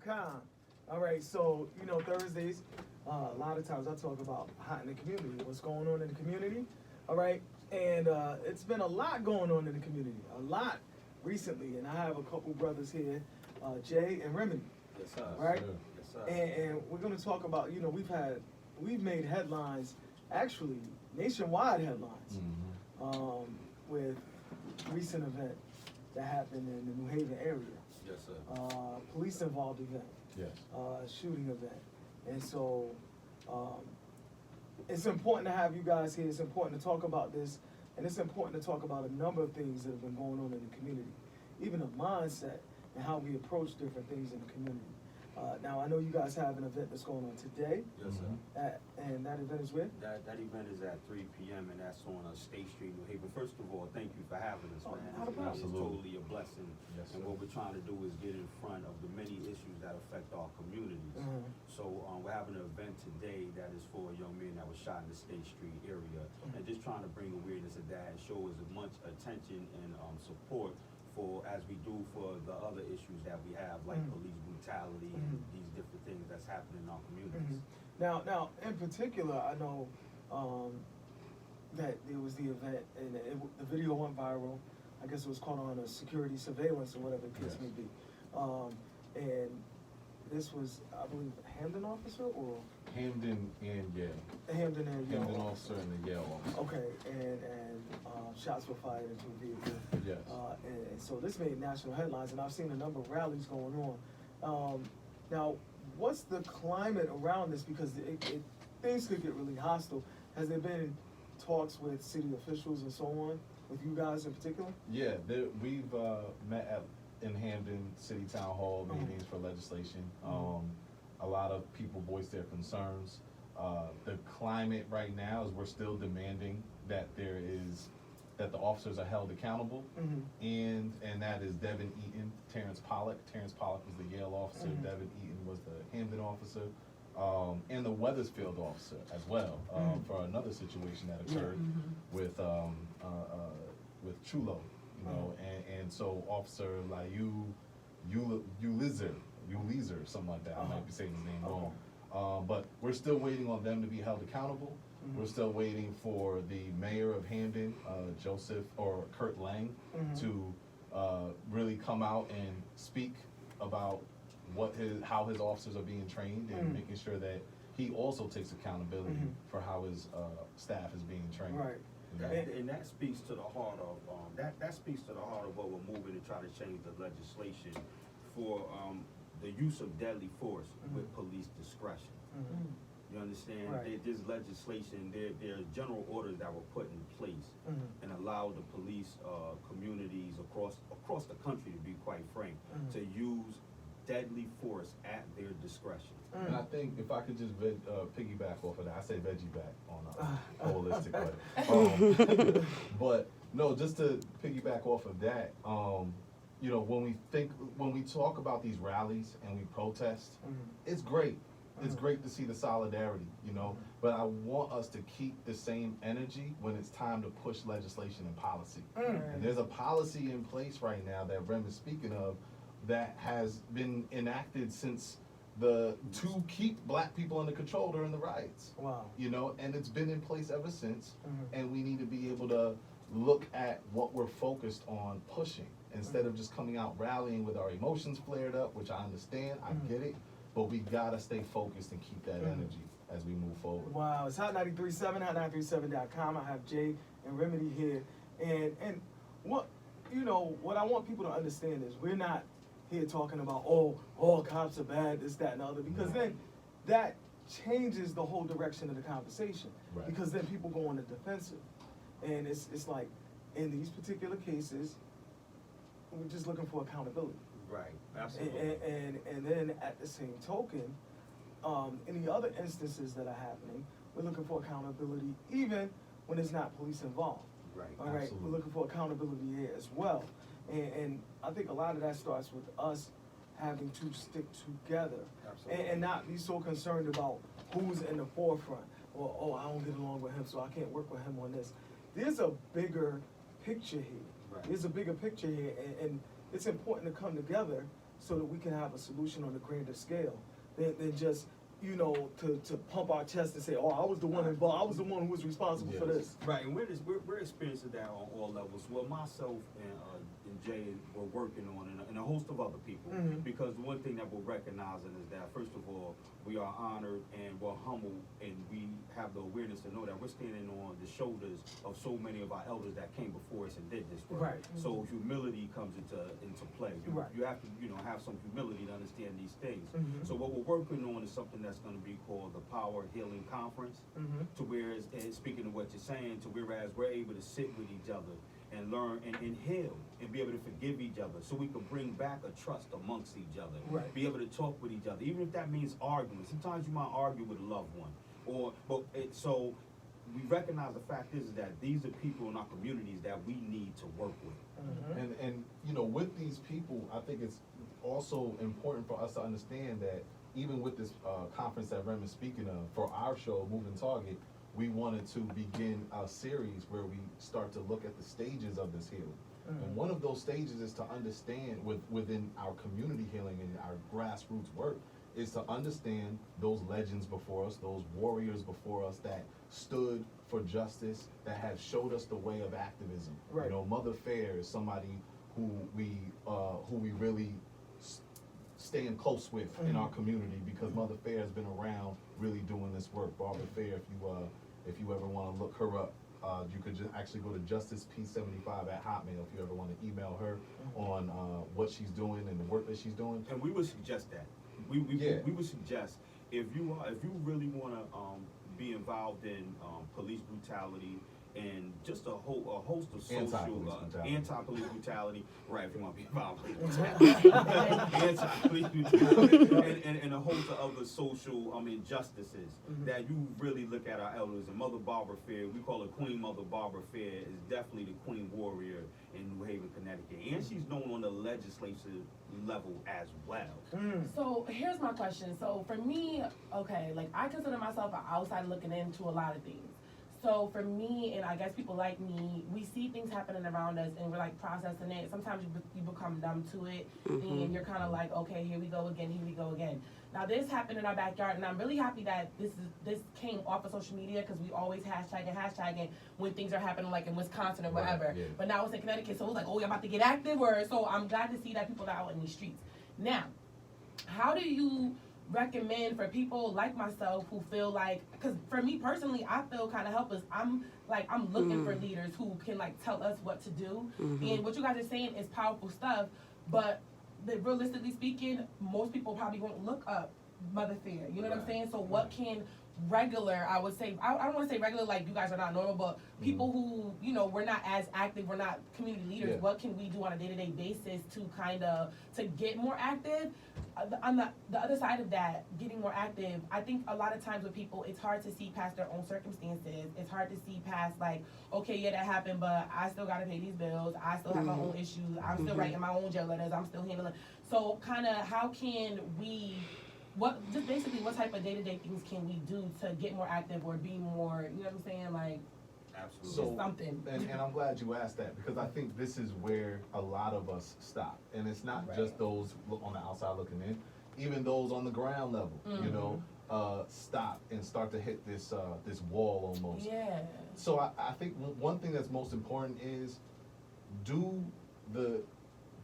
com. All right, so you know Thursdays, a lot of times I talk about hot in the community, what's going on in the community. All right, and it's been a lot going on in the community, a lot recently, and I have a couple brothers here, Jay and Remedy. Yes, sir. Right, Sure. Yes, sir. and we're going to talk about, you know, we've made headlines, actually nationwide headlines, with recent event that happened in the New Haven area. Yes, sir. Police involved event. Yes. Shooting event. And so it's important to have you guys here. It's important to talk about this. And it's important to talk about a number of things that have been going on in the community. Even the mindset and how we approach different things in the community. Now, I know you guys have an event that's going on today. Yes, sir. And that event is where? That event is at 3 p.m. and that's on State Street, New Haven. First of all, thank you for having us, Oh, man. not a problem. It's totally a blessing. Yes, and sir. what we're trying to do is get in front of the many issues that affect our communities. Mhm. So we're having an event today that is for a young man that was shot in the State Street area, and just trying to bring awareness of that and show as much attention and support for, as we do for the other issues that we have, like police brutality and these different things that's happening in our communities. Now, in particular, I know that there was the event, and the video went viral. I guess it was caught on a security surveillance or whatever the case Yes. may be. And this was, I believe, a Hamden officer or Hamden and Yale. Hamden and Yale Hamden officer and the Yale officer. Okay, and shots were fired into a vehicle. Yes. And so this made national headlines, and I've seen a number of rallies going on. Now, what's the climate around this? Because things could get really hostile. Has there been talks with city officials and so on, with you guys in particular? Yeah, we've met in Hamden City Town Hall meetings for legislation. A lot of people voiced their concerns. The climate right now is we're still demanding that that the officers are held accountable, and that is Devin Eaton, Terrence Pollock. Terrence Pollock was the Yale officer. Devin Eaton was the Hamden officer, and the Weathersfield officer as well, for another situation that occurred with Chulo, you know, and so Officer Ulizer, something like that. I might be saying his name wrong. But we're still waiting on them to be held accountable. We're still waiting for the mayor of Hamden, Kurt Lang, to really come out and speak about how his officers are being trained and making sure that he also takes accountability for how his staff is being trained. Right. And that speaks to the heart of that speaks to the heart of what we're moving to try to change the legislation for the use of deadly force with police discretion. You understand? Right. There's legislation, there are general orders that were put in place and allow the police communities across the country, to be quite frank, to use deadly force at their discretion. And I think if I could just piggyback off of that, I say veggie back on a holistic way. But no, just to piggyback off of that, you know, when we talk about these rallies and we protest, it's great. It's great to see the solidarity, you know, but I want us to keep the same energy when it's time to push legislation and policy. And there's a policy in place right now that Rem is speaking of that has been enacted since to keep black people under control during the riots. Wow. You know, and it's been in place ever since, and we need to be able to look at what we're focused on pushing instead of just coming out rallying with our emotions flared up, which I understand, I get it, but we gotta stay focused and keep that energy as we move forward. Wow, it's Hot 93.7, hot937.com. I have Jay and Remedy here. And what I want people to understand is we're not here talking about, all cops are bad, this, that, and the other, because then that changes the whole direction of the conversation. Right. Because then people go on the defensive. And it's like, in these particular cases, we're just looking for accountability. Right, absolutely. And then at the same token, in the other instances that are happening, we're looking for accountability even when it's not police involved. Right. All right, Absolutely. we're looking for accountability here as well. And I think a lot of that starts with us having to stick together. Absolutely. And not be so concerned about who's in the forefront. Or, I don't get along with him, so I can't work with him on this. There's a bigger picture here. Right. There's a bigger picture here, and it's important to come together so that we can have a solution on a grander scale than just, to pump our chest and say, oh, I was the one involved, I was the one who was responsible for Yes. this. Right, and we're experiencing that on all levels. Well, myself and Jay were working on, and a host of other people. Mhm. Because the one thing that we're recognizing is that, first of all, we are honored and we're humbled, and we have the awareness to know that we're standing on the shoulders of so many of our elders that came before us and did this work. Right. So humility comes into play. Right. You have to, have some humility to understand these things. Mhm. So what we're working on is something that's going to be called the Power Healing Conference. Mhm. To whereas, and speaking of what you're saying, to whereas we're able to sit with each other and learn and heal and be able to forgive each other, so we can bring back a trust amongst each other. Right. Be able to talk with each other, even if that means arguing. Sometimes you might argue with a loved one, so we recognize the fact is that these are people in our communities that we need to work with. Mhm. And with these people, I think it's also important for us to understand that even with this conference that Rem is speaking of, for our show, Moving Target, we wanted to begin a series where we start to look at the stages of this healing. And one of those stages is to understand within our community healing and our grassroots work is to understand those legends before us, those warriors before us that stood for justice, that have showed us the way of activism. Right. Mother Fair is somebody who we really staying close with in our community, because Mother Fair has been around really doing this work. Barbara Fair, if you ever want to look her up, you could just actually go to JusticeP75 at Hotmail if you ever want to email her on what she's doing and the work that she's doing. And we would suggest that. We would suggest if you really want to be involved in police brutality and just a host of social anti-police brutality, right? If you want to be involved in anti-police brutality and a host of other social injustices, that you really look at our elders. And Mother Barbara Fair, we call her Queen Mother Barbara Fair, is definitely the Queen Warrior in New Haven, Connecticut, and she's known on the legislative level as well. So here's my question. So for me, okay, like I consider myself an outside looking into a lot of things. So for me, and I guess people like me, we see things happening around us and we're like processing it. Sometimes you become numb to it and you're kind of like, okay, here we go again. Now this happened in our backyard, and I'm really happy that this came off of social media, because we always hashtagging when things are happening, like in Wisconsin or wherever. Right, yeah. But now it's in Connecticut, so it was like, oh, you're about to get active, so I'm glad to see that people are out in these streets. Now, how do you recommend for people like myself who feel like, because for me personally, I feel kind of helpless. I'm looking for leaders who can like tell us what to do. And what you guys are saying is powerful stuff, but realistically speaking, most people probably won't look up Mother Fair. You know what I'm saying? So what can regular, I would say, I don't want to say regular like you guys are not normal, but people who, we're not as active, we're not community leaders, what can we do on a day-to-day basis to get more active? On the other side of that, getting more active, I think a lot of times with people, it's hard to see past their own circumstances. It's hard to see past like, okay, yeah, that happened, but I still got to pay these bills. I still have my own issues. I'm still writing my own jail letters. I'm still handling. So kind of how can we, what type of day-to-day things can we do to get more active or be more, you know what I'm saying? Like, Absolutely. just something. And I'm glad you asked that, because I think this is where a lot of us stop. And it's not just those on the outside looking in, even those on the ground level, stop and start to hit this wall almost. Yeah. So I think one thing that's most important is do the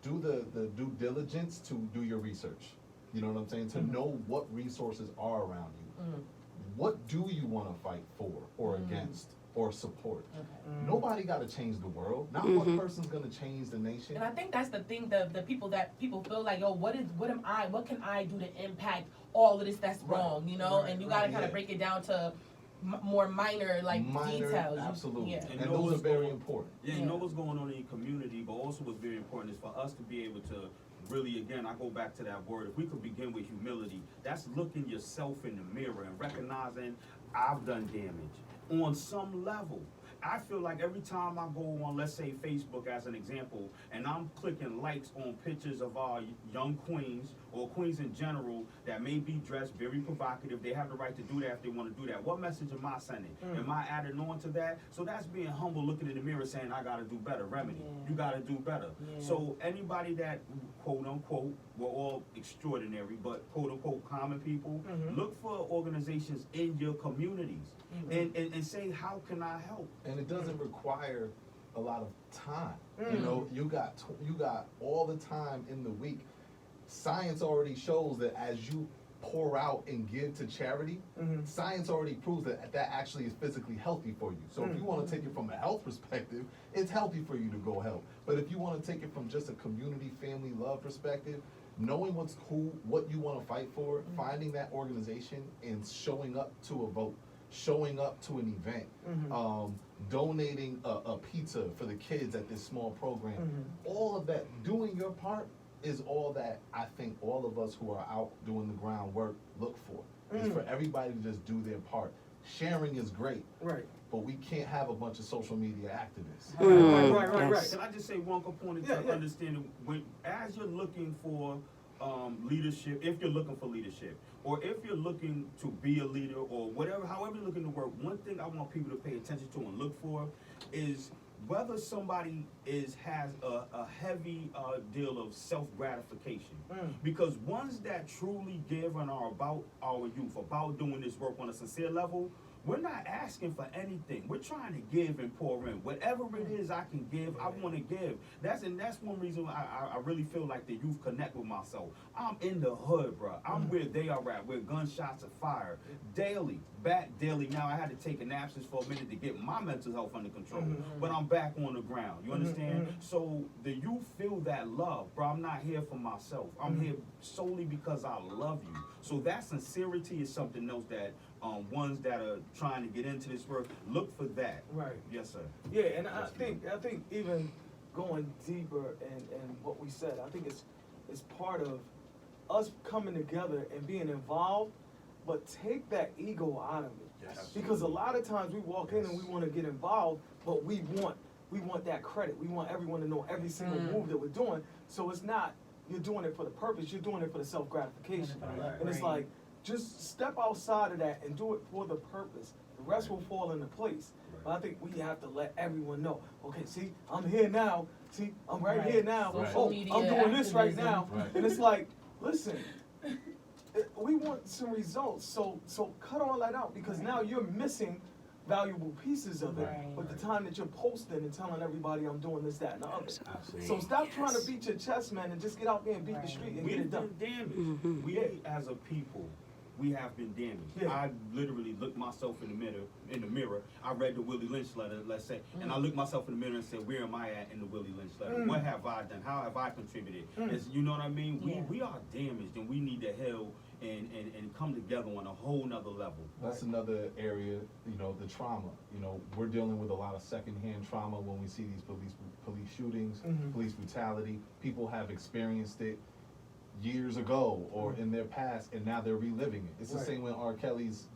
due diligence to do your research. You know what I'm saying? To know what resources are around you. What do you want to fight for or against or support? Nobody got to change the world. Not one person's going to change the nation. And I think that's the thing, the people feel like, yo, what can I do to impact all of this that's wrong, and you got to kind of break it down to more minor details. Absolutely. Yeah. And those are very important. Yeah, you know what's going on in your community, but also what's very important is for us to be able to really, again, I go back to that word. If we could begin with humility, that's looking yourself in the mirror and recognizing I've done damage on some level. I feel like every time I go on, let's say Facebook as an example, and I'm clicking likes on pictures of our young queens or queens in general that may be dressed very provocative, they have the right to do that if they want to do that. What message am I sending? Am I adding on to that? So that's being humble, looking in the mirror saying, I gotta do better. Remedy, you gotta do better. So anybody that, quote unquote, we're all extraordinary, but quote unquote common people, look for organizations in your communities and say, how can I help? And it doesn't require a lot of time. You know, you got all the time in the week. Science already shows that as you pour out and give to charity, science already proves that that actually is physically healthy for you. So if you want to take it from a health perspective, it's healthy for you to go help. But if you want to take it from just a community, family, love perspective, knowing what's cool, what you want to fight for, finding that organization and showing up to a vote, showing up to an event, donating a pizza for the kids at this small program, all of that, doing your part is all that I think all of us who are out doing the groundwork look for. Is for everybody to just do their part. Sharing is great, Right. but we can't have a bunch of social media activists. Right. Can I just say one component Yeah, to yeah. understanding when, as you're looking for leadership, if you're looking for leadership, or if you're looking to be a leader, or whatever, however you're looking to work, one thing I want people to pay attention to and look for is whether somebody has a heavy deal of self-gratification. Because ones that truly give and are about our youth, about doing this work on a sincere level, we're not asking for anything. We're trying to give and pour in. Whatever it is I can give, I want to give. That's one reason I really feel like the youth connect with myself. I'm in the hood, bro. I'm where they are at, where gunshots are fired daily, back daily. Now I had to take an absence for a minute to get my mental health under control, but I'm back on the ground. You understand? So the youth feel that love, bro. I'm not here for myself. I'm here solely because I love you. So that sincerity is something else that ones that are trying to get into this work, look for that. Right. Yes, sir. Yeah, and I Yes, think even going deeper in what we said, I think it's part of us coming together and being involved, but take that ego out of it. Yes. Because a lot of times we walk in and we want to get involved, but we want that credit. We want everyone to know every single move that we're doing. So it's not you're doing it for the purpose, you're doing it for the self-gratification. Right. And it's like, just step outside of that and do it for the purpose. The rest will fall into place. But I think we have to let everyone know, okay, see, I'm here now. See, I'm right here now. Social Oh, media I'm doing this right activism. now. Right. And it's like, listen, we want some results. So cut all that out because now you're missing valuable pieces of it Right. with the time that you're posting and telling everybody I'm doing this, that, and the other. Absolutely. So stop trying to beat your chest, man, and just get out there and beat the street and get We've it done. been damaged. We as a people, we have been damaged. Yeah. I literally looked myself in the mirror. I read the Willie Lynch letter, let's say, and I looked myself in the mirror and said, where am I at in the Willie Lynch letter? What have I done? How have I contributed? You know what I mean? Yeah. We are damaged and we need to heal and come together on a whole nother level. That's another area, you know, the trauma. You know, we're dealing with a lot of secondhand trauma when we see these police shootings, police brutality. People have experienced it years ago or in their past, and now they're reliving it. It's the Right. same when R. Kelly's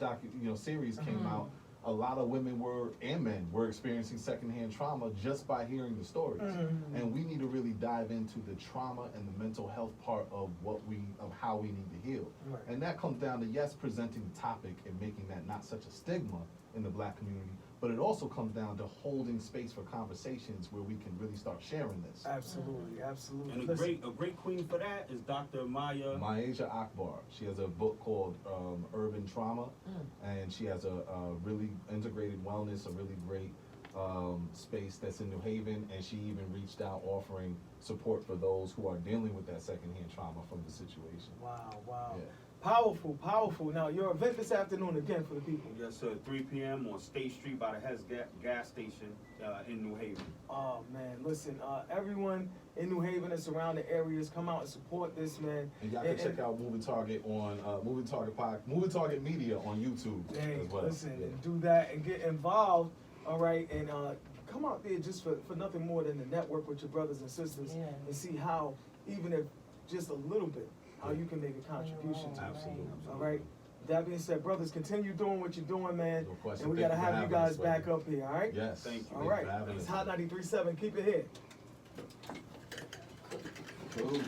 series came out. A lot of women and men were experiencing secondhand trauma just by hearing the stories. And we need to really dive into the trauma and the mental health part of how we need to heal. Right. And that comes down to, yes, presenting the topic and making that not such a stigma in the Black community, but it also comes down to holding space for conversations where we can really start sharing this. Absolutely, absolutely. And Listen, a great queen for that is Dr. Maya. Myaja Akbar, she has a book called Urban Trauma, and she has a really integrated wellness, a really great space that's in New Haven, and she even reached out offering support for those who are dealing with that secondhand trauma from the situation. wow. Yeah. Powerful. Now, your event this afternoon again for the people. Yes, sir. 3 p.m. on State Street by the Hess gas station in New Haven. Oh, man, listen, everyone in New Haven and surrounding areas, come out and support this, man. And y'all can check out Moving Target on Moving Target Media on YouTube Hey, as well. listen, Yeah. and do that and get involved, all right, and come out there just for nothing more than to network with your brothers and sisters Yeah. and see how, even if just a little bit, how you can make a contribution to it. Absolutely. All right. That being said, brothers, continue doing what you're doing, man. No question. And we Thank gotta you for have you having guys us, back brother. up here, all right? Yes. Thank you. All Thank right. you for having It's us. Hot 93.7. Keep it here. Cool.